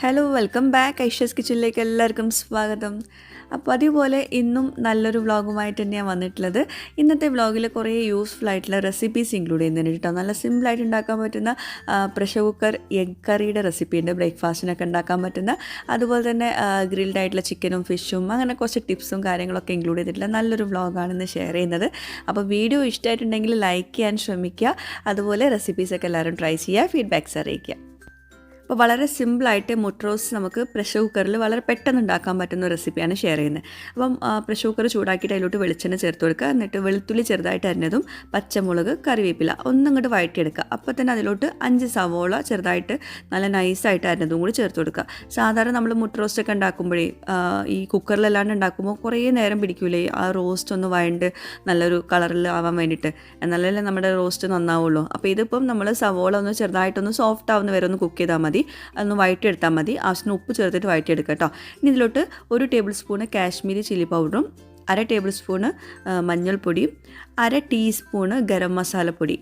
Hello welcome back Aisha's കിച്ചണിലേക്ക് എല്ലാവർക്കും സ്വാഗതം. അപ്പോൾ അതുപോലെ ഇന്നും നല്ലൊരു വ്ളോഗുമായിട്ട് തന്നെയാണ് വന്നിട്ടുള്ളത്. ഇന്നത്തെ വ്ളോഗിൽ കുറേ യൂസ്ഫുൾ ആയിട്ടുള്ള റെസിപ്പീസ് ഇൻക്ലൂഡ് ചെയ്യുന്നുണ്ട് കേട്ടോ. നല്ല സിമ്പിളായിട്ട് ഉണ്ടാക്കാൻ പറ്റുന്ന പ്രഷർ കുക്കർ എഗ് കറിയുടെ റെസിപ്പി ഉണ്ട്, ബ്രേക്ക്ഫാസ്റ്റിനൊക്കെ ഉണ്ടാക്കാൻ പറ്റുന്ന. അതുപോലെ തന്നെ ഗ്രിൽഡ് ആയിട്ടുള്ള ചിക്കനും ഫിഷും അങ്ങനെ കുറച്ച് ടിപ്സും കാര്യങ്ങളൊക്കെ ഇൻക്ലൂഡ് ചെയ്തിട്ടുള്ള നല്ലൊരു വ്ളോഗാണെന്ന് ഷെയർ ചെയ്യുന്നത്. അപ്പോൾ വീഡിയോ ഇഷ്ടമായിട്ടുണ്ടെങ്കിൽ ലൈക്ക് ചെയ്യാൻ ശ്രമിക്കുക. അതുപോലെ റെസിപ്പീസൊക്കെ എല്ലാവരും ട്രൈ ചെയ്യുക, ഫീഡ്ബാക്ക്സ് അറിയിക്കുക. അപ്പോൾ വളരെ സിമ്പിളായിട്ട് മുട്ട റോസ്റ്റ് നമുക്ക് പ്രഷർ കുക്കറിൽ വളരെ പെട്ടെന്ന് ഉണ്ടാക്കാൻ പറ്റുന്ന റെസിപ്പിയാണ് ഷെയർ ചെയ്യുന്നത്. അപ്പം പ്രഷർ കുക്കർ ചൂടാക്കിയിട്ട് അതിലോട്ട് വെളിച്ചെണ്ണ ചേർത്ത് കൊടുക്കുക. എന്നിട്ട് വെളുത്തുള്ളി ചെറുതായിട്ട് അരിഞ്ഞതും പച്ചമുളക് കറിവേപ്പില ഒന്നങ്ങോട്ട് വഴറ്റിയെടുക്കുക. അപ്പോൾ തന്നെ അതിലോട്ട് 5 സവോള ചെറുതായിട്ട് നല്ല നൈസായിട്ട് അരിഞ്ഞതും കൂടി ചേർത്ത് കൊടുക്കുക. സാധാരണ നമ്മൾ മുട്ട റോസ്റ്റൊക്കെ ഉണ്ടാക്കുമ്പോഴേ ഈ കുക്കറിലല്ലാണ്ട് ഉണ്ടാക്കുമ്പോൾ കുറേ നേരം പിടിക്കൂലേ ആ റോസ്റ്റ് ഒന്ന് വഴണ്ട് നല്ലൊരു കളറിൽ ആവാൻ വേണ്ടിയിട്ട്, എന്നാലല്ലേ നമ്മുടെ റോസ്റ്റ് നന്നാവുള്ളൂ. അപ്പോൾ ഇതിപ്പം നമ്മൾ സവോള ഒന്ന് ചെറുതായിട്ടൊന്ന് സോഫ്റ്റ് ആവുന്ന വരെ ഒന്ന് കുക്ക് ചെയ്താൽ മതി. അതൊന്ന് വഴറ്റിയെടുത്താൽ മതി. ആവശ്യത്തിന് ഉപ്പ് ചേർത്തിട്ട് വഴറ്റിയെടുക്കുക കേട്ടോ. ഇനി ഇതിലോട്ട് 1 ടേബിൾ സ്പൂണ് കാശ്മീരി ചില്ലി പൗഡറും 1/2 ടേബിൾ സ്പൂണ് മഞ്ഞൾപ്പൊടിയും 1/2 ടീസ്പൂണ് ഗരം മസാലപ്പൊടി,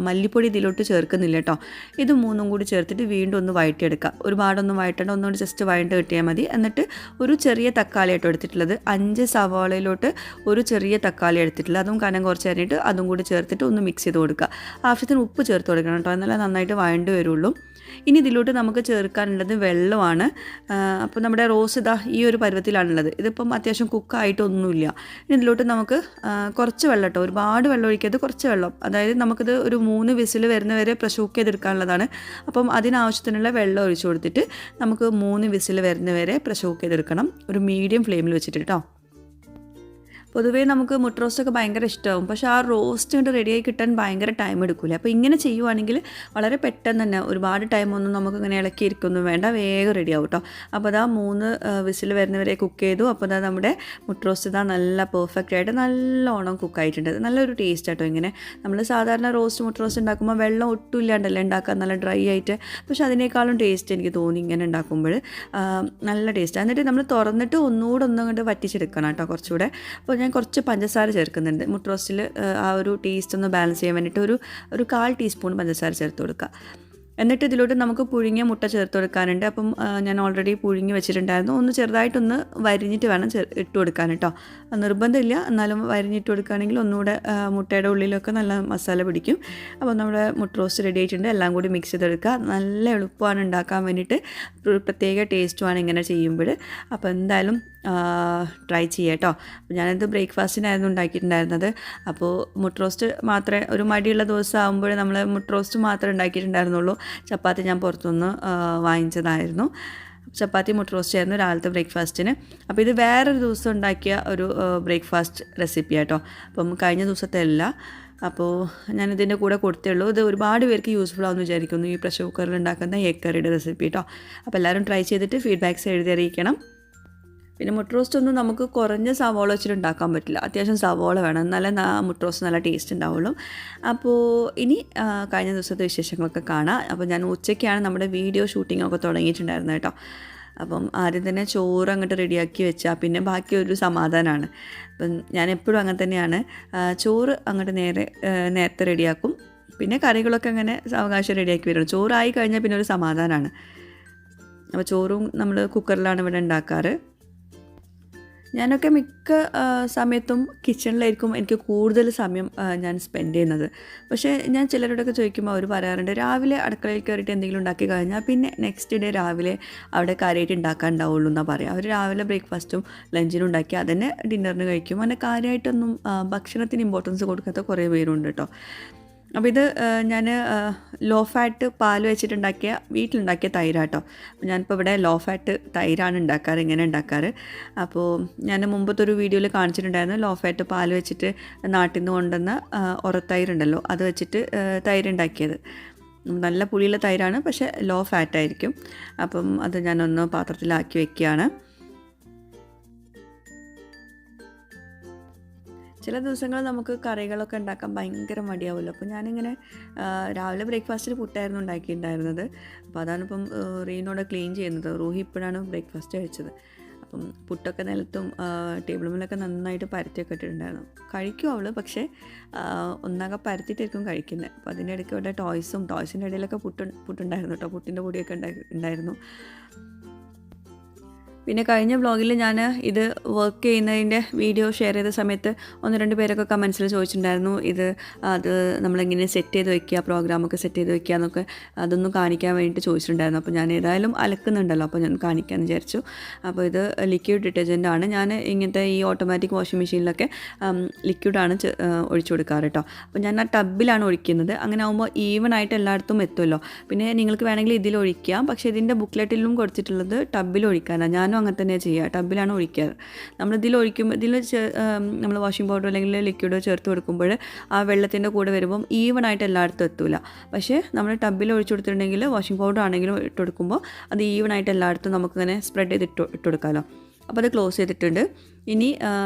മല്ലിപ്പൊടി ഇതിലോട്ട് ചേർക്കുന്നില്ല കേട്ടോ. ഇത് മൂന്നും കൂടി ചേർത്തിട്ട് വീണ്ടും ഒന്ന് വഴറ്റിയെടുക്കുക. ഒരുപാടൊന്നും വഴറ്റേണ്ട, ഒന്നുകൂടി ജസ്റ്റ് വഴണ്ട് കിട്ടിയാൽ മതി. എന്നിട്ട് ഒരു ചെറിയ തക്കാളി ആയിട്ട് എടുത്തിട്ടുള്ളത്, 5 സവാളയിലോട്ട് ഒരു ചെറിയ തക്കാളി എടുത്തിട്ടുള്ളത്, അതും കനം കുറച്ച് അരിഞ്ഞിട്ട് അതും കൂടി ചേർത്തിട്ട് ഒന്ന് മിക്സ് ചെയ്ത് കൊടുക്കുക. ആവശ്യത്തിന് ഉപ്പ് ചേർത്ത് കൊടുക്കണം കേട്ടോ, എന്നാലേ നന്നായിട്ട് വഴണ്ട് വരുള്ളൂ. ഇനി ഇതിലോട്ട് നമുക്ക് ചേർക്കാനുള്ളത് വെള്ളമാണ്. അപ്പോൾ നമ്മുടെ റോസ് ഇതാ ഈ ഒരു പരുവത്തിലാണുള്ളത്. ഇതിപ്പം അത്യാവശ്യം കുക്കായിട്ടൊന്നുമില്ല. ഇനി ഇതിലോട്ട് നമുക്ക് കുറച്ച് വെള്ളം കേട്ടോ, ഒരുപാട് വെള്ളം ഒഴിക്കാതെ കുറച്ച് വെള്ളം, അതായത് നമുക്കിത് ഒരു 3 വിസിൽ വരുന്നവരെ പ്രഷർ കുക്ക് ചെയ്തെടുക്കാനുള്ളതാണ്. അപ്പം അതിനാവശ്യത്തിനുള്ള വെള്ളം ഒഴിച്ചു കൊടുത്തിട്ട് നമുക്ക് 3 വിസിൽ വരുന്നവരെ പ്രഷർ കുക്ക് ചെയ്തെടുക്കണം, ഒരു മീഡിയം ഫ്ലെയിമിൽ വെച്ചിട്ട് കേട്ടോ. പൊതുവേ നമുക്ക് മുട്ട റോസ്റ്റൊക്കെ ഭയങ്കര ഇഷ്ടമാവും, പക്ഷേ ആ റോസ്റ്റ് കൊണ്ട് റെഡിയായി കിട്ടാൻ ഭയങ്കര ടൈം എടുക്കില്ല. അപ്പോൾ ഇങ്ങനെ ചെയ്യുവാണെങ്കിൽ വളരെ പെട്ടെന്ന് തന്നെ, ഒരുപാട് ടൈമൊന്നും നമുക്ക് ഇങ്ങനെ ഇളക്കിയിരിക്കൊന്നും വേണ്ട, വേഗം റെഡിയാവും കേട്ടോ. അപ്പോൾ അതാ 3 വിസിൽ വരുന്നവരെ കുക്ക് ചെയ്തു. അപ്പോൾ അതാ നമ്മുടെ മുട്ട റോസ്റ്റ് ഇതാ നല്ല പെർഫെക്റ്റ് ആയിട്ട് നല്ലോണം കുക്കായിട്ടുണ്ട്. നല്ലൊരു ടേസ്റ്റ് ആട്ടോ. ഇങ്ങനെ നമ്മൾ സാധാരണ മുട്ട റോസ്റ്റ് ഉണ്ടാക്കുമ്പോൾ വെള്ളം ഒട്ടും ഇല്ലാണ്ടല്ലേ ഉണ്ടാക്കുക, നല്ല ഡ്രൈ ആയിട്ട്. പക്ഷേ അതിനേക്കാളും ടേസ്റ്റ് എനിക്ക് തോന്നി ഇങ്ങനെ ഉണ്ടാക്കുമ്പോൾ, നല്ല ടേസ്റ്റ്. എന്നിട്ട് നമ്മൾ തുറന്നിട്ട് ഒന്നുകൂടെ വറ്റിച്ചെടുക്കണം കേട്ടോ കുറച്ചുകൂടെ. അപ്പോൾ ഞാൻ കുറച്ച് പഞ്ചസാര ചേർക്കുന്നുണ്ട് മുട്ട റോസ്റ്റിൽ, ആ ഒരു ടേസ്റ്റ് ഒന്ന് ബാലൻസ് ചെയ്യാൻ വേണ്ടിയിട്ട് ഒരു 1/4 ടീസ്പൂൺ പഞ്ചസാര ചേർത്ത് കൊടുക്കുക. എന്നിട്ട് ഇതിലോട്ട് നമുക്ക് പുഴുങ്ങിയ മുട്ട ചേർത്ത് കൊടുക്കാനുണ്ട്. അപ്പം ഞാൻ ഓൾറെഡി പുഴുങ്ങി വെച്ചിട്ടുണ്ടായിരുന്നു. ഒന്ന് ചെറുതായിട്ടൊന്ന് വരിഞ്ഞിട്ട് വേണം ഇട്ട് കൊടുക്കാൻ കേട്ടോ. നിർബന്ധമില്ല, എന്നാലും വരിഞ്ഞിട്ട് കൊടുക്കുകയാണെങ്കിൽ ഒന്നുകൂടെ മുട്ടയുടെ ഉള്ളിലൊക്കെ നല്ല മസാല പിടിക്കും. അപ്പോൾ നമ്മുടെ മുട്ട റോസ്റ്റ് റെഡി ആയിട്ടുണ്ട്. എല്ലാം കൂടി മിക്സ് ചെയ്തെടുക്കുക. നല്ല എളുപ്പമാണ് ഉണ്ടാക്കാൻ വേണ്ടിയിട്ട്, പ്രത്യേക ടേസ്റ്റുമാണ് ഇങ്ങനെ ചെയ്യുമ്പോൾ. അപ്പോൾ എന്തായാലും ട്രൈ ചെയ്യാം കേട്ടോ. അപ്പോൾ ഞാനത് ബ്രേക്ക്ഫാസ്റ്റിനായിരുന്നു ഉണ്ടാക്കിയിട്ടുണ്ടായിരുന്നത്. അപ്പോൾ മുട്ട റോസ്റ്റ് മാത്രമേ, ഒരു മടിയുള്ള ദിവസം ആകുമ്പോൾ നമ്മൾ മുട്ട റോസ്റ്റ് മാത്രമേ ഉണ്ടാക്കിയിട്ടുണ്ടായിരുന്നുള്ളൂ. ചപ്പാത്തി ഞാൻ പുറത്തുനിന്ന് വാങ്ങിച്ചതായിരുന്നു. ചപ്പാത്തി മുട്ട റോസ്റ്റ് ആയിരുന്നു രാവിലത്തെ ബ്രേക്ക്ഫാസ്റ്റിന്. അപ്പോൾ ഇത് വേറൊരു ദിവസം ഉണ്ടാക്കിയ ഒരു ബ്രേക്ക്ഫാസ്റ്റ് റെസിപ്പി ആട്ടോ. അപ്പം കഴിഞ്ഞ ദിവസത്തെ അല്ല. അപ്പോൾ ഞാനിതിൻ്റെ കൂടെ കൊടുത്തേ ഉള്ളൂ. ഇത് ഒരുപാട് പേർക്ക് യൂസ്ഫുൾ ആവുമെന്ന് വിചാരിക്കുന്നു, ഈ പ്രഷർ കുക്കറിൽ ഉണ്ടാക്കുന്ന എഗ് കറിയുടെ റെസിപ്പി കേട്ടോ. അപ്പോൾ എല്ലാവരും ട്രൈ ചെയ്തിട്ട് ഫീഡ്ബാക്ക്സ് എഴുതി അറിയിക്കണം. പിന്നെ മുട്ട റോസ്റ്റ് ഒന്നും നമുക്ക് കുറഞ്ഞ സവോള വെച്ചിട്ട് ഉണ്ടാക്കാൻ പറ്റില്ല, അത്യാവശ്യം സവോള വേണം, എന്നാലേ മുട്ട റോസ്റ്റ് നല്ല ടേസ്റ്റ് ഉണ്ടാവുള്ളൂ. അപ്പോൾ ഇനി കഴിഞ്ഞ ദിവസത്തെ വിശേഷങ്ങളൊക്കെ കാണാം. അപ്പോൾ ഞാൻ ഉച്ചയ്ക്കാണ് നമ്മുടെ വീഡിയോ ഷൂട്ടിങ്ങൊക്കെ തുടങ്ങിയിട്ടുണ്ടായിരുന്നത് കേട്ടോ. അപ്പം ആദ്യം തന്നെ ചോറ് അങ്ങോട്ട് റെഡിയാക്കി വെച്ചാൽ പിന്നെ ബാക്കി ഒരു സമാധാനമാണ്. അപ്പം ഞാൻ എപ്പോഴും അങ്ങനെ തന്നെയാണ്, ചോറ് അങ്ങോട്ട് നേരത്തെ റെഡിയാക്കും, പിന്നെ കറികളൊക്കെ അങ്ങനെ അവകാശം റെഡിയാക്കി വരും. ചോറായി കഴിഞ്ഞാൽ പിന്നെ ഒരു സമാധാനമാണ്. അപ്പോൾ ചോറും നമ്മൾ കുക്കറിലാണ് ഇവിടെ ഉണ്ടാക്കാറ്. ഞാനൊക്കെ മിക്ക സമയത്തും കിച്ചണിലായിരിക്കും എനിക്ക് കൂടുതൽ സമയം ഞാൻ സ്പെൻഡ് ചെയ്യുന്നത്. പക്ഷേ ഞാൻ ചിലരോടൊക്കെ ചോദിക്കുമ്പോൾ അവർ പറയാറുണ്ട്, രാവിലെ അടുക്കളയിൽ കയറിയിട്ട് എന്തെങ്കിലും ഉണ്ടാക്കി കഴിഞ്ഞാൽ പിന്നെ നെക്സ്റ്റ് ഡേ രാവിലെ അവിടെ കാര്യമായിട്ട് ഉണ്ടാക്കാൻ ഉണ്ടാവുള്ളൂ എന്നാണ് പറയുക. അവർ രാവിലെ ബ്രേക്ക്ഫാസ്റ്റും ലഞ്ചിനും ഉണ്ടാക്കി അതന്നെ ഡിന്നറിന് കഴിക്കും. അങ്ങനെ കാര്യമായിട്ടൊന്നും ഭക്ഷണത്തിന് ഇമ്പോർട്ടൻസ് കൊടുക്കാത്ത കുറേ പേരുണ്ട് കേട്ടോ. അപ്പോൾ ഇത് ഞാൻ ലോ ഫാറ്റ് പാൽ വെച്ചിട്ടുണ്ടാക്കിയ വീട്ടിലുണ്ടാക്കിയ തൈരാട്ടോ. അപ്പോൾ ഞാനിപ്പോൾ ഇവിടെ ലോ ഫാറ്റ് തൈരാണ് ഉണ്ടാക്കാറ്, ഇങ്ങനെ ഉണ്ടാക്കാറ്. അപ്പോൾ ഞാൻ മുമ്പത്തൊരു വീഡിയോയിൽ കാണിച്ചിട്ടുണ്ടായിരുന്നു, ലോ ഫാറ്റ് പാൽ വെച്ചിട്ട് നാട്ടിൽ നിന്ന് കൊണ്ടുവന്ന ഉറത്തൈരുണ്ടല്ലോ, അത് വെച്ചിട്ട് തൈരുണ്ടാക്കിയത്. നല്ല പുളിയുള്ള തൈരാണ്, പക്ഷേ ലോ ഫാറ്റായിരിക്കും. അപ്പം അത് ഞാനൊന്ന് പാത്രത്തിലാക്കി വെക്കുകയാണ്. ചില ദിവസങ്ങൾ നമുക്ക് കറികളൊക്കെ ഉണ്ടാക്കാൻ ഭയങ്കര മടിയാവുമല്ലോ. അപ്പോൾ ഞാനിങ്ങനെ രാവിലെ ബ്രേക്ക്ഫാസ്റ്റിന് പുട്ടായിരുന്നു ഉണ്ടാക്കിയിട്ടുണ്ടായിരുന്നത്. അപ്പോൾ അതാണിപ്പം റീനോടെ ക്ലീൻ ചെയ്യുന്നത്. റൂഹി ഇപ്പോഴാണ് ബ്രേക്ക്ഫാസ്റ്റ് കഴിച്ചത്. അപ്പം പുട്ടൊക്കെ നിലത്തും ടേബിൾ മേലൊക്കെ നന്നായിട്ട് പരത്തിയൊക്കെ ഇട്ടിട്ടുണ്ടായിരുന്നു. കഴിക്കും അവൾ, പക്ഷേ ഒന്നാകെ പരത്തിയിട്ടായിരിക്കും കഴിക്കുന്നത്. അപ്പോൾ അതിൻ്റെ ഇടയ്ക്ക് ഇവിടെ ടോയ്സിൻ്റെ ഇടയിലൊക്കെ പുട്ടുണ്ടായിരുന്നു കേട്ടോ. പുട്ടിൻ്റെ പൊടിയൊക്കെ ഉണ്ടായിരുന്നു. പിന്നെ കഴിഞ്ഞ വ്ളോഗിൽ ഞാൻ ഇത് വർക്ക് ചെയ്യുന്നതിൻ്റെ വീഡിയോ ഷെയർ ചെയ്ത സമയത്ത് 1-2 പേരൊക്കെ കമൻസിൽ ചോദിച്ചിട്ടുണ്ടായിരുന്നു അത് നമ്മളെങ്ങനെ സെറ്റ് ചെയ്ത് വയ്ക്കുക, പ്രോഗ്രാമൊക്കെ സെറ്റ് ചെയ്ത് വയ്ക്കുക എന്നൊക്കെ അതൊന്നും കാണിക്കാൻ വേണ്ടിയിട്ട് ചോദിച്ചിട്ടുണ്ടായിരുന്നു. അപ്പോൾ ഞാൻ ഏതായാലും അലക്കുന്നുണ്ടല്ലോ, അപ്പോൾ ഞാൻ കാണിക്കാമെന്ന് വിചാരിച്ചു. അപ്പോൾ ഇത് ലിക്വിഡ് ഡിറ്റർജൻ്റാണ്. ഞാൻ ഇങ്ങനത്തെ ഈ ഓട്ടോമാറ്റിക് വാഷിംഗ് മെഷീനിലൊക്കെ ലിക്വിഡാണ് ഒഴിച്ചു കൊടുക്കാറ് കേട്ടോ. അപ്പോൾ ഞാൻ ആ ടബിലാണ് ഒഴിക്കുന്നത്. അങ്ങനെ ആകുമ്പോൾ ഈവൻ ആയിട്ട് എല്ലായിടത്തും എത്തുമല്ലോ. പിന്നെ നിങ്ങൾക്ക് വേണമെങ്കിൽ ഇതിൽ ഒഴിക്കാം, പക്ഷേ ഇതിൻ്റെ ബുക്ക്ലെറ്റിലും കൊടുത്തിട്ടുള്ളത് ടബിൽ ഒഴിക്കാനാണ്. ഞാനും അങ്ങനെ തന്നെ ചെയ്യുക, ടബിലാണ് ഒഴിക്കാറ്. നമ്മളിതിൽ ഒഴിക്കുമ്പോൾ നമ്മൾ വാഷിംഗ് പൗഡർ അല്ലെങ്കിൽ ലിക്വിഡോ ചേർത്ത് കൊടുക്കുമ്പോൾ ആ വെള്ളത്തിൻ്റെ കൂടെ വരുമ്പം ഈവൺ ആയിട്ട് എല്ലായിടത്തും എത്തൂല. പക്ഷേ നമ്മൾ ടബിൽ ഒഴിച്ചു കൊടുത്തിട്ടുണ്ടെങ്കിൽ വാഷിംഗ് പൗഡർ ആണെങ്കിലും ഇട്ട് കൊടുക്കുമ്പോൾ അത് ഈവൺ ആയിട്ട് എല്ലായിടത്തും നമുക്കിങ്ങനെ സ്പ്രെഡ് ചെയ്ത് ഇട്ട് കൊടുക്കാമല്ലോ. അപ്പോൾ അത് ക്ലോസ് ചെയ്തിട്ടുണ്ട്. ഇനി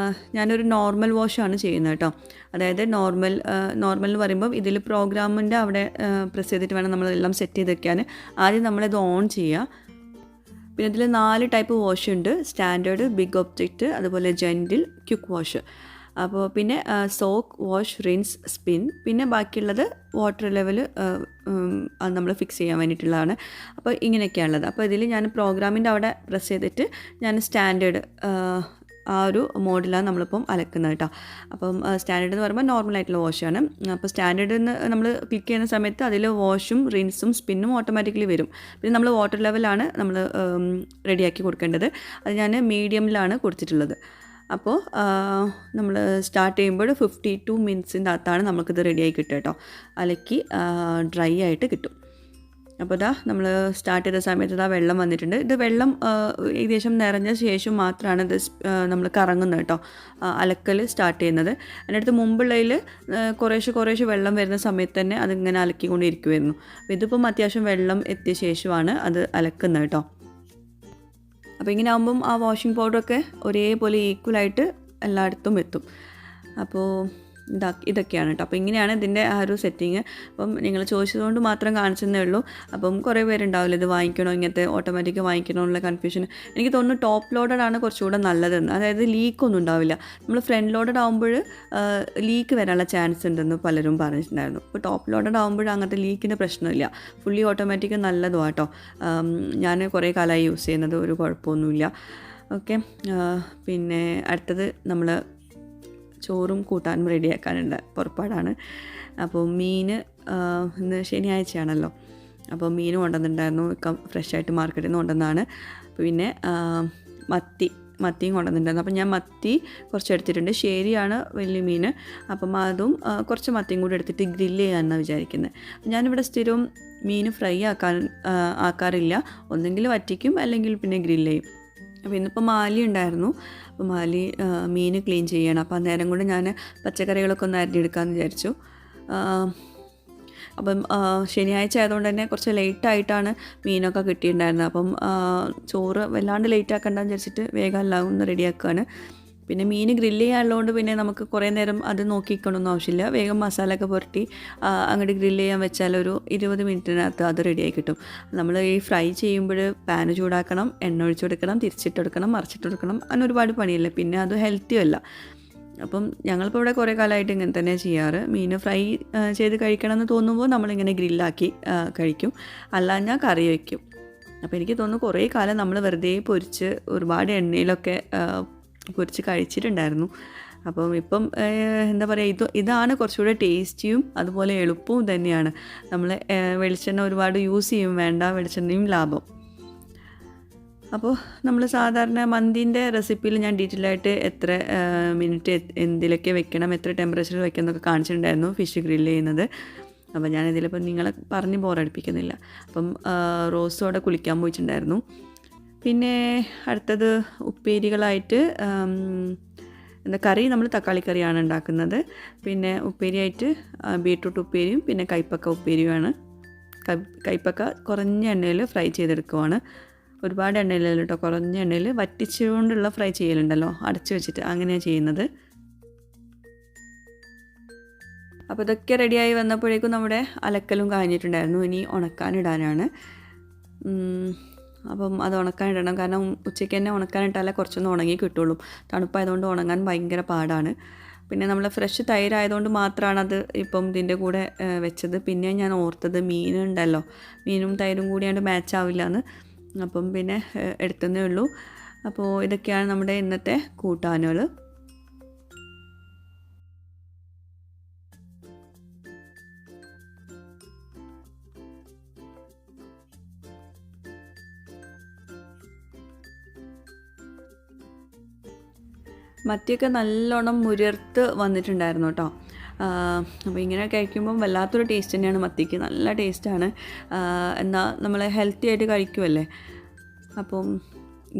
ഞാനൊരു നോർമൽ വാഷാണ് ചെയ്യുന്നത് കേട്ടോ. അതായത് നോർമൽ എന്ന് പറയുമ്പം ഇതിൽ പ്രോഗ്രാമിൻ്റെ അവിടെ പ്രസ് ചെയ്തിട്ട് വേണം നമ്മളെല്ലാം സെറ്റ് ചെയ്ത് വെക്കാൻ. ആദ്യം നമ്മളിത് ഓൺ ചെയ്യുക. പിന്നെ ഇതിൽ 4 ടൈപ്പ് വാഷ് ഉണ്ട്: സ്റ്റാൻഡേർഡ്, ബിഗ് ഒബ്ജക്റ്റ്, അതുപോലെ ജെൻറ്റിൽ, ക്വിക്ക് വാഷ്. അപ്പോൾ പിന്നെ സോക്ക്, വാഷ്, റിൻസ്, സ്പിൻ. പിന്നെ ബാക്കിയുള്ളത് വാട്ടർ ലെവൽ അത് നമ്മൾ ഫിക്സ് ചെയ്യാൻ വേണ്ടിയിട്ടുള്ളതാണ്. അപ്പോൾ ഇങ്ങനെയൊക്കെയാണുള്ളത്. അപ്പോൾ ഇതിൽ ഞാൻ പ്രോഗ്രാമിൻ്റെ അവിടെ പ്രസ് ചെയ്തിട്ട് ഞാൻ സ്റ്റാൻഡേർഡ് ആ ഒരു മോഡിലാണ് നമ്മളിപ്പം അലക്കുന്നത് കേട്ടോ. അപ്പം സ്റ്റാൻഡേർഡ് എന്ന് പറയുമ്പോൾ നോർമലായിട്ടുള്ള വാഷാണ്. അപ്പോൾ സ്റ്റാൻഡേർഡ് എന്ന് നമ്മൾ ക്ലിക്ക് ചെയ്യുന്ന സമയത്ത് അതിൽ വാഷും റിൻസും സ്പിന്നും ഓട്ടോമാറ്റിക്കലി വരും. പിന്നെ നമ്മൾ വാട്ടർ ലെവലാണ് നമ്മൾ റെഡിയാക്കി കൊടുക്കേണ്ടത്. അത് ഞാൻ മീഡിയമിലാണ് കൊടുത്തിട്ടുള്ളത്. അപ്പോൾ നമ്മൾ സ്റ്റാർട്ട് ചെയ്യുമ്പോൾ 52 മിനിറ്റ്സിൻ്റെ അകത്താണ് നമുക്കിത് റെഡിയായി കിട്ടുക കേട്ടോ. അലക്കി ഡ്രൈ ആയിട്ട് കിട്ടും. അപ്പോൾ നമ്മൾ സ്റ്റാർട്ട് ചെയ്ത സമയത്ത് വെള്ളം വന്നിട്ടുണ്ട്. ഇത് വെള്ളം ഏകദേശം നിറഞ്ഞ ശേഷം മാത്രമാണ് ഇത് നമ്മൾ കറങ്ങുന്നത് കേട്ടോ, അലക്കൽ സ്റ്റാർട്ട് ചെയ്യുന്നത്. അതിൻ്റെ അടുത്ത് മുമ്പുള്ളതിൽ കുറേശ്ശെ വെള്ളം വരുന്ന സമയത്ത് തന്നെ അതിങ്ങനെ അലക്കിക്കൊണ്ടിരിക്കുമായിരുന്നു. അപ്പോൾ ഇതിപ്പം അത്യാവശ്യം വെള്ളം എത്തിയ ശേഷമാണ് അത് അലക്കുന്നത് കേട്ടോ. അപ്പോൾ ഇങ്ങനെ ആകുമ്പം ആ വാഷിംഗ് പൗഡറൊക്കെ ഒരേപോലെ ഈക്വലായിട്ട് എല്ലായിടത്തും എത്തും. അപ്പോൾ ഇതൊക്കെയാണ് കേട്ടോ. അപ്പോൾ ഇങ്ങനെയാണ് ഇതിൻ്റെ ആ ഒരു സെറ്റിങ്. അപ്പം നിങ്ങൾ ചോദിച്ചതുകൊണ്ട് മാത്രം കാണിച്ചതേ ഉള്ളൂ. അപ്പം കുറേ പേരുണ്ടാവില്ല ഇത് വാങ്ങിക്കണോ, ഇങ്ങനത്തെ ഓട്ടോമാറ്റിക് വാങ്ങിക്കണോ എന്നുള്ള കൺഫ്യൂഷൻ. എനിക്ക് തോന്നുന്നു ടോപ്പ് ലോഡഡ് ആണ് കുറച്ചുകൂടെ നല്ലതെന്ന്. അതായത് ലീക്കൊന്നും ഉണ്ടാവില്ല. നമ്മൾ ഫ്രണ്ട് ലോഡഡ് ആകുമ്പോൾ ലീക്ക് വരാനുള്ള ചാൻസ് ഉണ്ടെന്ന് പലരും പറഞ്ഞിട്ടുണ്ടായിരുന്നു. ഇപ്പോൾ ടോപ്പ് ലോഡഡ് ആകുമ്പോൾ അങ്ങനത്തെ ലീക്കിൻ്റെ പ്രശ്നമില്ല. ഫുള്ളി ഓട്ടോമാറ്റിക് നല്ലതും കേട്ടോ. ഞാൻ കുറേ കാലമായി യൂസ് ചെയ്യുന്നത്, ഒരു കുഴപ്പമൊന്നുമില്ല. ഓക്കെ, പിന്നെ അടുത്തത് നമ്മൾ ചോറും കൂട്ടാനും റെഡിയാക്കാനുണ്ട് പുറപ്പാടാണ്. അപ്പോൾ മീൻ ഇന്ന് ശനിയാഴ്ചയാണല്ലോ, അപ്പോൾ മീൻ കൊണ്ടുവന്നിട്ടുണ്ടായിരുന്നു. ഫ്രഷായിട്ട് മാർക്കറ്റിൽ നിന്ന് കൊണ്ടുവന്നതാണ്. പിന്നെ മത്തിയും കൊണ്ടുവന്നിട്ടുണ്ടായിരുന്നു. അപ്പം ഞാൻ മത്തി കുറച്ച് എടുത്തിട്ടുണ്ട്. ശരിയാണ് വലിയ മീൻ. അപ്പം അതും കുറച്ച് മത്തിയും കൂടി എടുത്തിട്ട് ഗ്രില്ല് ചെയ്യാമെന്നാണ് വിചാരിക്കുന്നത്. ഞാനിവിടെ സ്ഥിരം മീൻ ഫ്രൈ ആക്കാറില്ല. ഒന്നെങ്കിൽ വറ്റിക്കും, അല്ലെങ്കിൽ പിന്നെ ഗ്രില്ല് ചെയ്യും. അപ്പോൾ ഇന്നിപ്പോൾ മാലി ഉണ്ടായിരുന്നു. അപ്പോൾ മീൻ ക്ലീൻ ചെയ്യണം. അപ്പോൾ അന്നേരം കൊണ്ട് ഞാൻ പച്ചക്കറികളൊക്കെ ഒന്ന് അരിഞ്ഞെടുക്കാമെന്ന് വിചാരിച്ചു. അപ്പം ശനിയാഴ്ച ആയതുകൊണ്ട് തന്നെ കുറച്ച് ലേറ്റായിട്ടാണ് മീനൊക്കെ കിട്ടിയിട്ടുണ്ടായിരുന്നത്. അപ്പം ചോറ് വല്ലാണ്ട് ലേറ്റ് ആക്കണ്ടെന്ന് വിചാരിച്ചിട്ട് വേഗം എല്ലാം ഒന്ന് റെഡിയാക്കുകയാണ്. പിന്നെ മീൻ ഗ്രില്ല് ചെയ്യാനുള്ളതുകൊണ്ട് പിന്നെ നമുക്ക് കുറേ നേരം അത് നോക്കിക്കണമെന്നും ആവശ്യമില്ല. വേഗം മസാലയൊക്കെ പുരട്ടി അങ്ങോട്ട് ഗ്രില്ല് ചെയ്യാൻ വെച്ചാൽ ഒരു 20 മിനിറ്റിനകത്ത് അത് റെഡിയായി കിട്ടും. നമ്മൾ ഈ ഫ്രൈ ചെയ്യുമ്പോൾ പാന് ചൂടാക്കണം, എണ്ണ ഒഴിച്ചു കൊടുക്കണം, തിരിച്ചിട്ടെടുക്കണം, മറിച്ചിട്ടെടുക്കണം. അങ്ങനെ ഒരുപാട് പണിയല്ലേ. പിന്നെ അത് ഹെൽത്തിയും അല്ല. അപ്പം ഞങ്ങളിപ്പോൾ ഇവിടെ കുറേ കാലമായിട്ട് ഇങ്ങനെ തന്നെ ചെയ്യാറ്. മീൻ ഫ്രൈ ചെയ്ത് കഴിക്കണമെന്ന് തോന്നുമ്പോൾ നമ്മളിങ്ങനെ ഗ്രില്ലാക്കി കഴിക്കും, അല്ലാഞ്ഞാൽ കറി വയ്ക്കും. അപ്പോൾ എനിക്ക് തോന്നുന്നു കുറേ കാലം നമ്മൾ വെറുതെ പൊരിച്ച് ഒരുപാട് എണ്ണയിലൊക്കെ പൊരിച്ച് കഴിച്ചിട്ടുണ്ടായിരുന്നു. അപ്പം ഇപ്പം എന്താ പറയുക, ഇതാണ് കുറച്ചുകൂടെ ടേസ്റ്റിയും അതുപോലെ എളുപ്പവും തന്നെയാണ്. നമ്മൾ വെളിച്ചെണ്ണ ഒരുപാട് യൂസ് ചെയ്യും വേണ്ട, വെളിച്ചെണ്ണയും ലാഭം. അപ്പോൾ നമ്മൾ സാധാരണ മന്തിൻ്റെ റെസിപ്പിയിൽ ഞാൻ ഡീറ്റെയിൽ ആയിട്ട് എത്ര മിനിറ്റ് എന്തിലൊക്കെ വെക്കണം, എത്ര ടെമ്പറേച്ചറിൽ വെക്കണം എന്നൊക്കെ കാണിച്ചിട്ടുണ്ടായിരുന്നു ഫിഷ് ഗ്രില്ല് ചെയ്യുന്നത്. അപ്പോൾ ഞാനിതിലിപ്പോൾ നിങ്ങളെ പറഞ്ഞ് ബോറടിപ്പിക്കുന്നില്ല. അപ്പം റോസോടെ കുളിക്കാൻ പോയിട്ടുണ്ടായിരുന്നു. പിന്നെ അടുത്തത് ഉപ്പേരികളായിട്ട് കറി നമ്മൾ തക്കാളിക്കറിയാണ് ഉണ്ടാക്കുന്നത്. പിന്നെ ഉപ്പേരിയായിട്ട് ബീട്രൂട്ട് ഉപ്പേരിയും പിന്നെ കൈപ്പക്ക ഉപ്പേരിയുമാണ്. കൈപ്പക്ക കുറഞ്ഞ എണ്ണയിൽ ഫ്രൈ ചെയ്തെടുക്കുവാണ്. ഒരുപാട് എണ്ണയിലല്ല കേട്ടോ, കുറഞ്ഞ എണ്ണയിൽ വറ്റിച്ചുകൊണ്ടുള്ള ഫ്രൈ ചെയ്യലുണ്ടല്ലോ, അടച്ചു വെച്ചിട്ട്, അങ്ങനെയാണ് ചെയ്യുന്നത്. അപ്പോൾ ഇതൊക്കെ റെഡിയായി വന്നപ്പോഴേക്കും നമ്മുടെ അലക്കലും കഴിഞ്ഞിട്ടുണ്ടായിരുന്നു. ഇനി ഉണക്കാനിടാനാണ്. അപ്പം അത് ഉണക്കാനിടണം. കാരണം ഉച്ചയ്ക്ക് തന്നെ ഉണക്കാനിട്ടാലേ കുറച്ചൊന്നും ഉണങ്ങി കിട്ടുള്ളൂ. തണുപ്പായതുകൊണ്ട് ഉണങ്ങാൻ ഭയങ്കര പാടാണ്. പിന്നെ നമ്മൾ ഫ്രഷ് തൈരായതുകൊണ്ട് മാത്രമാണ് അത് ഇപ്പം ഇതിൻ്റെ കൂടെ വെച്ചത്. പിന്നെ ഞാൻ ഓർത്തത് മീനുണ്ടല്ലോ, മീനും തൈരും കൂടിയാണ്ട് മാച്ച് ആവില്ല എന്ന്. അപ്പം പിന്നെ എടുത്തതേ ഉള്ളൂ. അപ്പോൾ ഇതൊക്കെയാണ് നമ്മുടെ ഇന്നത്തെ കൂട്ടാനുകൾ. മത്തിയൊക്കെ നല്ലോണം മുരർത്ത് വന്നിട്ടുണ്ടായിരുന്നു കേട്ടോ. അപ്പോൾ ഇങ്ങനെ കഴിക്കുമ്പം വല്ലാത്തൊരു ടേസ്റ്റ് തന്നെയാണ് മത്തിക്ക്, നല്ല ടേസ്റ്റാണ്. എന്നാൽ നമ്മൾ ഹെൽത്തി ആയിട്ട് കഴിക്കുമല്ലേ. അപ്പം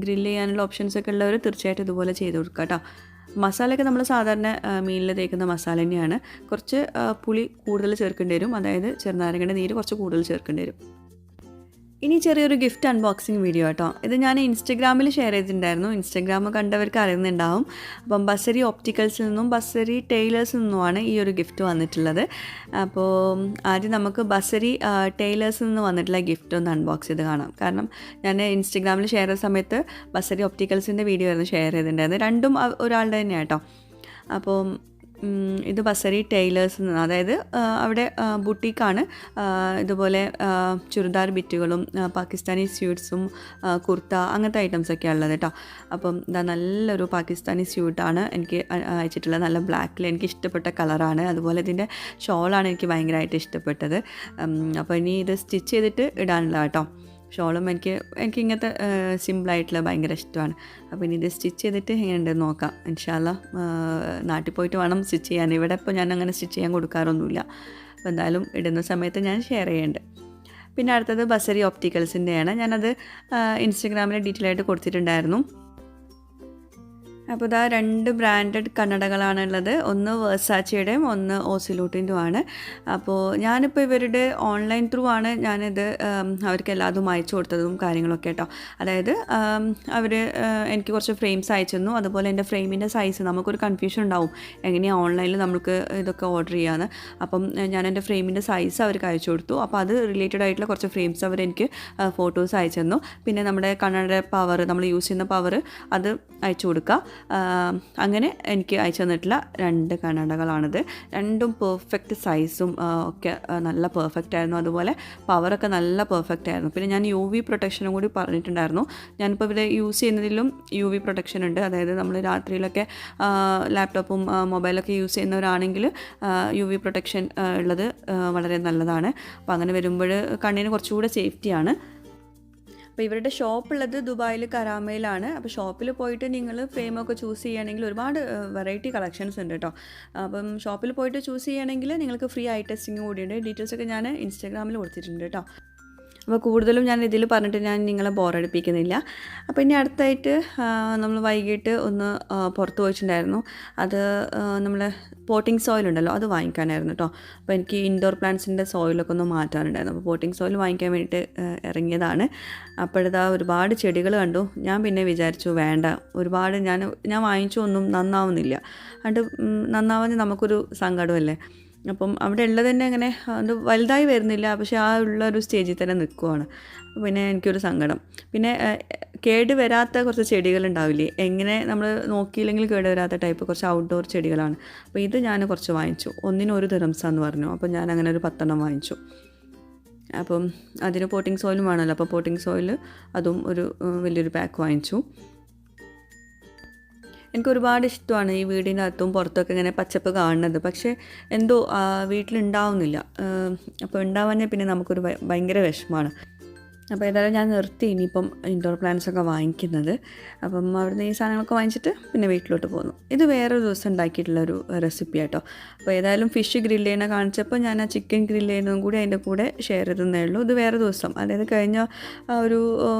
ഗ്രില്ല് ചെയ്യാനുള്ള ഓപ്ഷൻസൊക്കെ ഉള്ളവർ തീർച്ചയായിട്ടും ഇതുപോലെ ചെയ്ത് കൊടുക്കുക കേട്ടോ. മസാലയൊക്കെ നമ്മൾ സാധാരണ മീനിൽ തേക്കുന്ന മസാല തന്നെയാണ്. കുറച്ച് പുളി കൂടുതൽ ചേർക്കേണ്ടി വരും, അതായത് ചെറുനാരങ്ങയുടെ നീര് കുറച്ച് കൂടുതൽ ചേർക്കേണ്ടി വരും. ഇനി ചെറിയൊരു ഗിഫ്റ്റ് അൺബോക്സിങ് വീഡിയോ കേട്ടോ. ഇത് ഞാൻ ഇൻസ്റ്റഗ്രാമിൽ ഷെയർ ചെയ്തിട്ടുണ്ടായിരുന്നു. ഇൻസ്റ്റഗ്രാം കണ്ടവർക്ക് അറിയുന്നുണ്ടാവും. അപ്പം ബസരി ഒപ്റ്റിക്കൽസിൽ നിന്നും ബസരി ടൈലേഴ്സിൽ നിന്നുമാണ് ഈ ഒരു ഗിഫ്റ്റ് വന്നിട്ടുള്ളത്. അപ്പോൾ ആദ്യം നമുക്ക് ബസരി ടൈലേഴ്സിൽ നിന്ന് വന്നിട്ടുള്ള ഗിഫ്റ്റ് ഒന്ന് അൺബോക്സ് ചെയ്ത് കാണാം. കാരണം ഞാൻ ഇൻസ്റ്റഗ്രാമിൽ ഷെയർ ചെയ്ത സമയത്ത് ബസരി ഒപ്റ്റിക്കൽസിൻ്റെ വീഡിയോ ആയിരുന്നു ഷെയർ ചെയ്തിട്ടുണ്ടായിരുന്നത്. രണ്ടും ഒരാളുടെ തന്നെയാണ് കേട്ടോ. അപ്പോൾ ഇത് ബസരി ടൈലേഴ്സ് നിന്ന്, അതായത് അവിടെ ബുട്ടീക്കാണ്. ഇതുപോലെ ചുരിദാർ ബിറ്റുകളും പാകിസ്ഥാനി സ്യൂട്ട്സും കുർത്ത അങ്ങനത്തെ ഐറ്റംസൊക്കെയാണ് ഉള്ളത് കേട്ടോ. അപ്പം ഇതാ നല്ലൊരു പാകിസ്ഥാനി സ്യൂട്ടാണ് എനിക്ക് അയച്ചിട്ടുള്ളത്. നല്ല ബ്ലാക്കിൽ എനിക്ക് ഇഷ്ടപ്പെട്ട കളറാണ്. അതുപോലെ ഇതിൻ്റെ ഷോളാണ് എനിക്ക് ഭയങ്കരമായിട്ട് ഇഷ്ടപ്പെട്ടത്. അപ്പോൾ ഇനി ഇത് സ്റ്റിച്ച് ചെയ്തിട്ട് ഇടാനുള്ള കേട്ടോ. ഷോളും എനിക്ക് ഇങ്ങനത്തെ സിമ്പിളായിട്ടുള്ള ഭയങ്കര ഇഷ്ടമാണ്. അപ്പോൾ ഇനി ഇത് സ്റ്റിച്ച് ചെയ്തിട്ട് എങ്ങനെയുണ്ടെന്ന് നോക്കാം. ഇൻഷാ അല്ലാഹ് നാട്ടിൽ പോയിട്ട് വേണം സ്റ്റിച്ച് ചെയ്യാൻ. ഇവിടെ ഇപ്പോൾ ഞാൻ അങ്ങനെ സ്റ്റിച്ച് ചെയ്യാൻ കൊടുക്കാറൊന്നുമില്ല. അപ്പോൾ എന്തായാലും ഇടുന്ന സമയത്ത് ഞാൻ ഷെയർ ചെയ്യുന്നുണ്ട്. പിന്നെ അടുത്തത് ബസരി ഒപ്റ്റിക്കൽസിൻ്റെയാണ്. ഞാനത് ഇൻസ്റ്റഗ്രാമിൽ ഡീറ്റെയിൽ ആയിട്ട് കൊടുത്തിട്ടുണ്ടായിരുന്നു. അപ്പോൾ ഇതാ 2 ബ്രാൻഡഡ് കണ്ണടകളാണുള്ളത്. ഒന്ന് വേഴ്സാച്ചയുടെയും ഒന്ന് ഓസിലൂട്ടിൻ്റെയുമാണ്. അപ്പോൾ ഞാനിപ്പോൾ ഇവരുടെ ഓൺലൈൻ ത്രൂ ആണ് ഞാനിത് അവർക്ക് എല്ലാതും അയച്ചു കൊടുത്തതും കാര്യങ്ങളൊക്കെ കേട്ടോ. അതായത് അവർ എനിക്ക് കുറച്ച് ഫ്രെയിംസ് അയച്ചു തന്നു. അതുപോലെ എൻ്റെ ഫ്രെയിമിൻ്റെ സൈസ് നമുക്കൊരു കൺഫ്യൂഷൻ ഉണ്ടാവും, എങ്ങനെയാണ് ഓൺലൈനിൽ നമുക്ക് ഇതൊക്കെ ഓർഡർ ചെയ്യാമെന്ന്. അപ്പം ഞാൻ എൻ്റെ ഫ്രെയിമിൻ്റെ സൈസ് അവർക്ക് അയച്ചു കൊടുത്തു. അപ്പോൾ അത് റിലേറ്റഡ് ആയിട്ടുള്ള കുറച്ച് ഫ്രെയിംസ് അവരെനിക്ക് ഫോട്ടോസ് അയച്ചു തന്നു. പിന്നെ നമ്മുടെ കണ്ണട പവർ, നമ്മൾ യൂസ് ചെയ്യുന്ന പവർ, അത് അയച്ചു കൊടുക്കുക. അങ്ങനെ എനിക്ക് അയച്ചു തന്നിട്ടുള്ള 2 കണ്ണടകളാണിത്. രണ്ടും പെർഫെക്റ്റ് സൈസും ഒക്കെ നല്ല പെർഫെക്റ്റ് ആയിരുന്നു. അതുപോലെ പവറൊക്കെ നല്ല പെർഫെക്റ്റ് ആയിരുന്നു. പിന്നെ ഞാൻ UV പ്രൊട്ടക്ഷനും കൂടി പറഞ്ഞിട്ടുണ്ടായിരുന്നു. ഞാനിപ്പോൾ ഇവിടെ യൂസ് ചെയ്യുന്നതിലും UV പ്രൊട്ടക്ഷൻ ഉണ്ട്. അതായത് നമ്മൾ രാത്രിയിലൊക്കെ ലാപ്ടോപ്പും മൊബൈലൊക്കെ യൂസ് ചെയ്യുന്നവരാണെങ്കിൽ UV പ്രൊട്ടക്ഷൻ ഉള്ളത് വളരെ നല്ലതാണ്. അപ്പോൾ അങ്ങനെ വരുമ്പോൾ കണ്ണിന് കുറച്ചുകൂടെ സേഫ്റ്റിയാണ്. അപ്പോൾ ഇവരുടെ ഷോപ്പുള്ളത് ദുബായിൽ കരാമയിലാണ്. അപ്പോൾ ഷോപ്പിൽ പോയിട്ട് നിങ്ങൾ ഫ്രെയിമൊക്കെ ചൂസ് ചെയ്യുകയാണെങ്കിൽ ഒരുപാട് വെറൈറ്റി കളക്ഷൻസ് ഉണ്ട് കേട്ടോ. അപ്പം ഷോപ്പിൽ പോയിട്ട് ചൂസ് ചെയ്യുകയാണെങ്കിൽ നിങ്ങൾക്ക് ഫ്രീ ഐ ടെസ്റ്റിംഗ് കൂടിയുണ്ട്. ഡീറ്റെയിൽസൊക്കെ ഞാൻ ഇൻസ്റ്റാഗ്രാമിൽ കൊടുത്തിട്ടുണ്ട് കേട്ടോ. അപ്പോൾ കൂടുതലും ഞാൻ ഇതിൽ പറഞ്ഞിട്ട് ഞാൻ നിങ്ങളെ ബോറടിപ്പിക്കുന്നില്ല. അപ്പോൾ ഇനി അടുത്തായിട്ട് നമ്മൾ വൈകിട്ട് ഒന്ന് പുറത്ത് പോയിട്ടുണ്ടായിരുന്നു. അത് നമ്മൾ പോട്ടിംഗ് സോയിൽ ഉണ്ടല്ലോ, അത് വാങ്ങിക്കാനായിരുന്നു കേട്ടോ. അപ്പോൾ എനിക്ക് ഇൻഡോർ പ്ലാന്റ്സിൻ്റെ സോയിലൊക്കെ ഒന്ന് മാറ്റാനുണ്ടായിരുന്നു. അപ്പോൾ പോട്ടിംഗ് സോയിൽ വാങ്ങിക്കാൻ വേണ്ടിയിട്ട് ഇറങ്ങിയതാണ്. അപ്പോഴതാ ഒരുപാട് ചെടികൾ കണ്ടു. ഞാൻ പിന്നെ വിചാരിച്ചു വേണ്ട, ഒരുപാട് ഞാൻ വാങ്ങിച്ചു, ഒന്നും നന്നാവുന്നില്ല. അതുകൊണ്ട് നന്നാവാൻ നമുക്കൊരു സങ്കടമല്ലേ. അപ്പം അവിടെ ഉള്ളത് തന്നെ അങ്ങനെ അത് വലുതായി വരുന്നില്ല, പക്ഷേ ആ ഉള്ളൊരു സ്റ്റേജിൽ തന്നെ നിൽക്കുവാണ്. പിന്നെ എനിക്കൊരു സങ്കടം. പിന്നെ കേട് വരാത്ത കുറച്ച് ചെടികളുണ്ടാവില്ലേ, എങ്ങനെ നമ്മൾ നോക്കിയില്ലെങ്കിൽ കേട് വരാത്ത ടൈപ്പ് കുറച്ച് ഔട്ട്ഡോർ ചെടികളാണ്. അപ്പോൾ ഇത് ഞാൻ കുറച്ച് വാങ്ങിച്ചു. ഒന്നിന് 1 ദിർഹംസാന്ന് പറഞ്ഞു. അപ്പോൾ ഞാൻ അങ്ങനെ ഒരു 10 വാങ്ങിച്ചു. അപ്പം അതിന് പോട്ടിംഗ് സോയിലും വേണമല്ലോ. അപ്പോൾ പോട്ടിംഗ് സോയിൽ അതും ഒരു വലിയൊരു പാക്ക് വാങ്ങിച്ചു. എനിക്കൊരുപാട് ഇഷ്ടമാണ് ഈ വീടിനകത്തും പുറത്തൊക്കെ ഇങ്ങനെ പച്ചപ്പ് കാണുന്നത്. പക്ഷേ എന്തോ വീട്ടിലുണ്ടാവുന്നില്ല. അപ്പോൾ ഉണ്ടാവാൻ പിന്നെ നമുക്കൊരു ഭയങ്കര വിഷമമാണ്. അപ്പോൾ ഏതായാലും ഞാൻ നിർത്തി ഇനിയിപ്പം ഇൻഡോർ പ്ലാന്റ്സൊക്കെ വാങ്ങിക്കുന്നത്. അപ്പം അവിടുന്ന് ഈ സാധനങ്ങളൊക്കെ വാങ്ങിച്ചിട്ട് പിന്നെ വീട്ടിലോട്ട് പോകുന്നു. ഇത് വേറൊരു ദിവസം ഉണ്ടാക്കിയിട്ടുള്ളൊരു റെസിപ്പി ആട്ടോ. അപ്പോൾ ഏതായാലും ഫിഷ് ഗ്രില്ല് ചെയ്യുന്ന കാണിച്ചപ്പോൾ ഞാൻ ആ ചിക്കൻ ഗ്രില്ല് ചെയ്യുന്നതും കൂടി അതിൻ്റെ കൂടെ ഷെയർ ചെയ്തതേ ഉള്ളൂ. ഇത് വേറെ ദിവസം, അതായത് കഴിഞ്ഞ ഒരു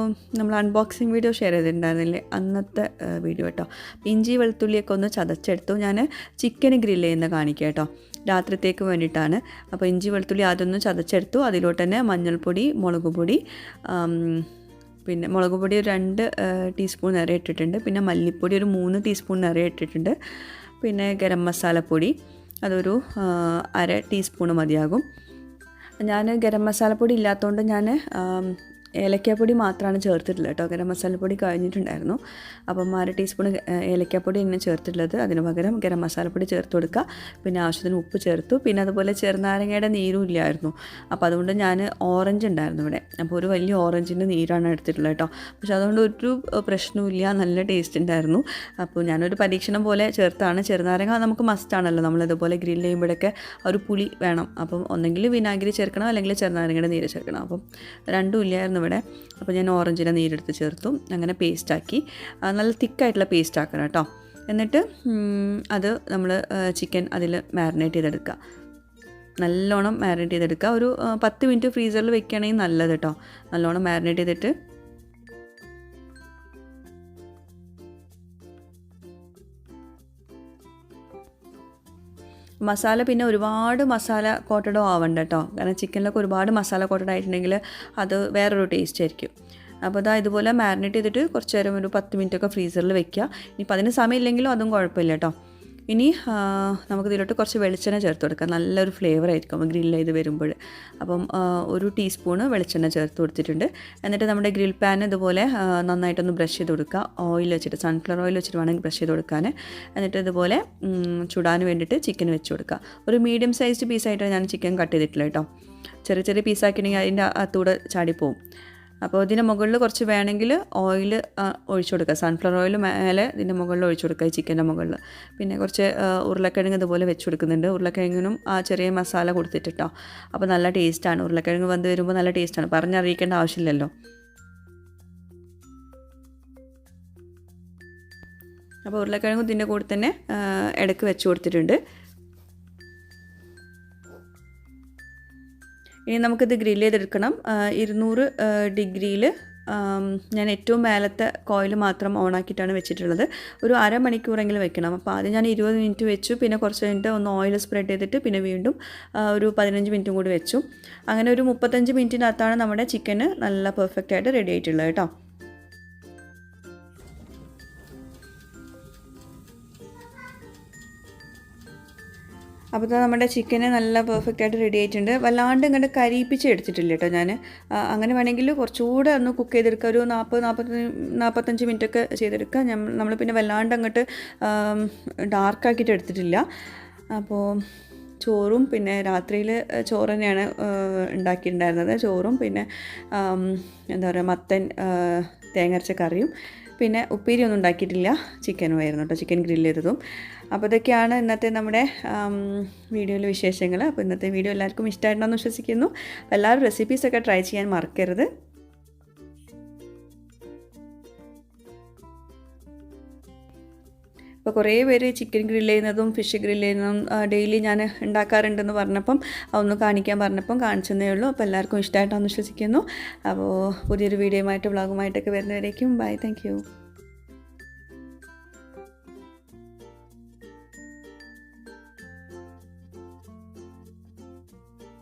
നമ്മൾ അൺബോക്സിങ് വീഡിയോ ഷെയർ ചെയ്തിട്ടുണ്ടായിരുന്നില്ലേ, അന്നത്തെ വീഡിയോ കേട്ടോ. ഇഞ്ചി വെളുത്തുള്ളിയൊക്കെ ഒന്ന് ചതച്ചെടുത്തു. ഞാൻ ചിക്കൻ ഗ്രില്ല് ചെയ്യുന്ന കാണിക്കാം കേട്ടോ, രാത്രിത്തേക്ക് വേണ്ടിയിട്ടാണ്. അപ്പോൾ ഇഞ്ചി വെളുത്തുള്ളി അതൊന്ന് ചതച്ചെടുത്തു. അതിലോട്ട് തന്നെ മഞ്ഞൾപ്പൊടി, മുളക് പൊടി, പിന്നെ മുളക് പൊടി ഒരു 2 ടീസ്പൂൺ നിറയെ ഇട്ടിട്ടുണ്ട്. പിന്നെ മല്ലിപ്പൊടി ഒരു 3 ടീസ്പൂൺ നിറയെ ഇട്ടിട്ടുണ്ട്. പിന്നെ ഗരം മസാലപ്പൊടി അതൊരു 1/2 ടീസ്പൂൺ മതിയാകും. ഞാൻ ഗരം മസാലപ്പൊടി ഇല്ലാത്തതുകൊണ്ട് ഞാൻ ഏലക്കാപ്പൊടി മാത്രമാണ് ചേർത്തിട്ടുള്ളത് കേട്ടോ. ഗരം മസാലപ്പൊടി കഴിഞ്ഞിട്ടുണ്ടായിരുന്നു. അപ്പം 1/2 ടീസ്പൂൺ ഏലക്കാപ്പൊടി തന്നെ ചേർത്തിട്ടുള്ളത്. അതിന് പകരം ഗരം മസാലപ്പൊടി ചേർത്ത് കൊടുക്കുക. പിന്നെ ആവശ്യത്തിന് ഉപ്പ് ചേർത്തു. പിന്നെ അതുപോലെ ചെറുനാരങ്ങയുടെ നീരും ഇല്ലായിരുന്നു. അപ്പോൾ അതുകൊണ്ട് ഞാൻ ഓറഞ്ച് ഉണ്ടായിരുന്നു ഇവിടെ. അപ്പോൾ ഒരു വലിയ ഓറഞ്ചിൻ്റെ നീരാണ് എടുത്തിട്ടുള്ളത് കേട്ടോ. പക്ഷെ അതുകൊണ്ട് ഒരു പ്രശ്നവുമില്ല, നല്ല ടേസ്റ്റ് ഉണ്ടായിരുന്നു. അപ്പോൾ ഞാനൊരു പരീക്ഷണം പോലെ ചേർത്താണ്. ചെറുനാരങ്ങ നമുക്ക് മസ്റ്റാണല്ലോ, നമ്മളിതുപോലെ ഗ്രില്ല് ചെയ്യുമ്പോഴൊക്കെ ഒരു പുളി വേണം. അപ്പം ഒന്നെങ്കിൽ വിനാഗിരി ചേർക്കണം, അല്ലെങ്കിൽ ചെറുനാരങ്ങയുടെ നീര് ചേർക്കണം. അപ്പം രണ്ടും ഇല്ലായിരുന്നു ഇവിടെ. അപ്പോൾ ഞാൻ ഓറഞ്ചിൻ്റെ നീരെടുത്ത് ചേർത്തു. അങ്ങനെ പേസ്റ്റാക്കി, നല്ല തിക്കായിട്ടുള്ള പേസ്റ്റ് ആക്കണം കേട്ടോ. എന്നിട്ട് അത് നമ്മൾ ചിക്കൻ അതിൽ മാരിനേറ്റ് ചെയ്തെടുക്കുക. നല്ലോണം മാരിനേറ്റ് ചെയ്തെടുക്കുക. ഒരു 10 മിനിറ്റ് ഫ്രീസറിൽ വെക്കുകയാണെങ്കിൽ നല്ലത് കേട്ടോ. നല്ലോണം മാരിനേറ്റ് ചെയ്തിട്ട് മസാല പിന്നെ ഒരുപാട് മസാല കോട്ടഡോ ആവണ്ട കേട്ടോ. കാരണം ചിക്കനിലൊക്കെ ഒരുപാട് മസാല കോട്ടഡ് ആയിട്ടുണ്ടെങ്കിൽ അത് വേറൊരു ടേസ്റ്റ് ആയിരിക്കും. അപ്പോൾ അതാ ഇതുപോലെ മാരിനേറ്റ് ചെയ്തിട്ട് കുറച്ച് നേരം ഒരു 10 മിനിറ്റൊക്കെ ഫ്രീസറിൽ വെക്കുക. ഇനിയിപ്പോൾ അതിന് സമയമില്ലെങ്കിലും അതും കുഴപ്പമില്ല കേട്ടോ. ഇനി നമുക്ക് ഇതിലോട്ട് കുറച്ച് വെളിച്ചെണ്ണ ചേർത്ത് കൊടുക്കാം. നല്ലൊരു ഫ്ലേവർ ആയിരിക്കും ഗ്രില്ല് ചെയ്ത് വരുമ്പോൾ. അപ്പം 1 ടീസ്പൂണ് വെളിച്ചെണ്ണ ചേർത്ത് കൊടുത്തിട്ടുണ്ട്. എന്നിട്ട് നമ്മുടെ ഗ്രിൽ പാൻ ഇതുപോലെ നന്നായിട്ടൊന്ന് ബ്രഷ് ചെയ്ത് കൊടുക്കുക. ഓയിൽ വെച്ചിട്ട്, സൺഫ്ലവർ ഓയിൽ വെച്ചിട്ട് വേണമെങ്കിൽ ബ്രഷ് ചെയ്ത് കൊടുക്കാൻ. എന്നിട്ട് ഇതുപോലെ ചുടാൻ വേണ്ടിയിട്ട് ചിക്കൻ വെച്ച് കൊടുക്കുക. ഒരു മീഡിയം സൈസ്ഡ് പീസായിട്ടാണ് ഞാൻ ചിക്കൻ കട്ട് ചെയ്തിട്ടില്ല കേട്ടോ. ചെറിയ ചെറിയ പീസാക്കിയിട്ടുണ്ടെങ്കിൽ അതിൻ്റെ അകത്തൂടെ ചാടിപ്പോവും. അപ്പോൾ ഇതിൻ്റെ മുകളിൽ കുറച്ച് വേണമെങ്കിൽ ഓയിൽ ഒഴിച്ചു കൊടുക്കുക. സൺഫ്ലവർ ഓയിൽ മേലെ ഇതിൻ്റെ മുകളിൽ ഒഴിച്ചു കൊടുക്കുക, ഈ ചിക്കൻ്റെ മുകളിൽ. പിന്നെ കുറച്ച് ഉരുളക്കിഴങ്ങ് ഇതുപോലെ വെച്ച് കൊടുക്കുന്നുണ്ട്. ഉരുളക്കിഴങ്ങിനും ആ ചെറിയ മസാല കൊടുത്തിട്ടോ. അപ്പോൾ നല്ല ടേസ്റ്റാണ്. ഉരുളക്കിഴങ്ങ് വന്ന് വരുമ്പോൾ നല്ല ടേസ്റ്റാണ്, പറഞ്ഞറിയിക്കേണ്ട ആവശ്യമില്ലല്ലോ. അപ്പോൾ ഉരുളക്കിഴങ്ങ് ഇതിൻ്റെ കൂടെ തന്നെ ഇടയ്ക്ക് വെച്ച് കൊടുത്തിട്ടുണ്ട്. ഇനി നമുക്കിത് ഗ്രില്ല് ചെയ്തെടുക്കണം. 200 ഡിഗ്രിയിൽ ഞാൻ ഏറ്റവും മേലത്തെ കോയിൽ മാത്രം ഓണാക്കിയിട്ടാണ് വെച്ചിട്ടുള്ളത്. ഒരു അരമണിക്കൂറെങ്കിലും വെക്കണം. അപ്പോൾ ആദ്യം ഞാൻ 20 മിനിറ്റ് വെച്ചു. പിന്നെ കുറച്ച് കഴിഞ്ഞിട്ട് ഒന്ന് ഓയിൽ സ്പ്രെഡ് ചെയ്തിട്ട് പിന്നെ വീണ്ടും ഒരു 15 മിനിറ്റും കൂടി വെച്ചു. അങ്ങനെ ഒരു 35 മിനിറ്റിനകത്താണ് നമ്മുടെ ചിക്കന് നല്ല പെർഫെക്റ്റ് ആയിട്ട് റെഡി ആയിട്ടുള്ളത് കേട്ടോ. അപ്പോൾ നമ്മുടെ ചിക്കന് നല്ല പെർഫെക്റ്റ് ആയിട്ട് റെഡി ആയിട്ടുണ്ട്. വല്ലാണ്ട് ഇങ്ങോട്ട് കരിയിപ്പിച്ച് എടുത്തിട്ടില്ല കേട്ടോ ഞാൻ. അങ്ങനെ വേണമെങ്കിൽ കുറച്ചുകൂടെ ഒന്ന് കുക്ക് ചെയ്തെടുക്കുക. ഒരു 40-45 മിനിറ്റൊക്കെ ചെയ്തെടുക്കുക. നമ്മൾ പിന്നെ വല്ലാണ്ട് അങ്ങോട്ട് ഡാർക്കാക്കിയിട്ട് എടുത്തിട്ടില്ല. അപ്പോൾ ചോറും പിന്നെ രാത്രിയിൽ ചോറ് തന്നെയാണ് ഉണ്ടാക്കിയിട്ടുണ്ടായിരുന്നത്. ചോറും പിന്നെ എന്താ പറയുക, മത്തൻ തേങ്ങരച്ച കറിയും, പിന്നെ ഉപ്പേരി ഒന്നും ഉണ്ടാക്കിയിട്ടില്ല, ചിക്കനുമായിരുന്നു കേട്ടോ, ചിക്കൻ ഗ്രില്ല് ചെയ്തതും. അപ്പോൾ ഇതൊക്കെയാണ് ഇന്നത്തെ നമ്മുടെ വീഡിയോയിലെ വിശേഷങ്ങൾ. അപ്പോൾ ഇന്നത്തെ വീഡിയോ എല്ലാവർക്കും ഇഷ്ടമായിട്ടുണ്ടെന്ന് വിശ്വസിക്കുന്നു. എല്ലാവരും റെസിപ്പീസൊക്കെ ട്രൈ ചെയ്യാൻ മറക്കരുത്. അപ്പോൾ കുറേ പേര് ചിക്കൻ ഗ്രില്ല് ചെയ്യുന്നതും ഫിഷ് ഗ്രില്ല് ചെയ്യുന്നതും ഡെയിലി ഞാൻ ഉണ്ടാക്കാറുണ്ടെന്ന് പറഞ്ഞപ്പം ഒന്ന് കാണിക്കാൻ പറഞ്ഞപ്പം കാണിച്ചെന്നേ ഉള്ളൂ. അപ്പോൾ എല്ലാവർക്കും ഇഷ്ടമായിട്ടാണെന്ന് വിശ്വസിക്കുന്നു. അപ്പോൾ പുതിയൊരു വീഡിയോയുമായിട്ട് വ്ളോഗുമായിട്ടൊക്കെ വരുന്നവരേക്കും ബൈ, താങ്ക് യു.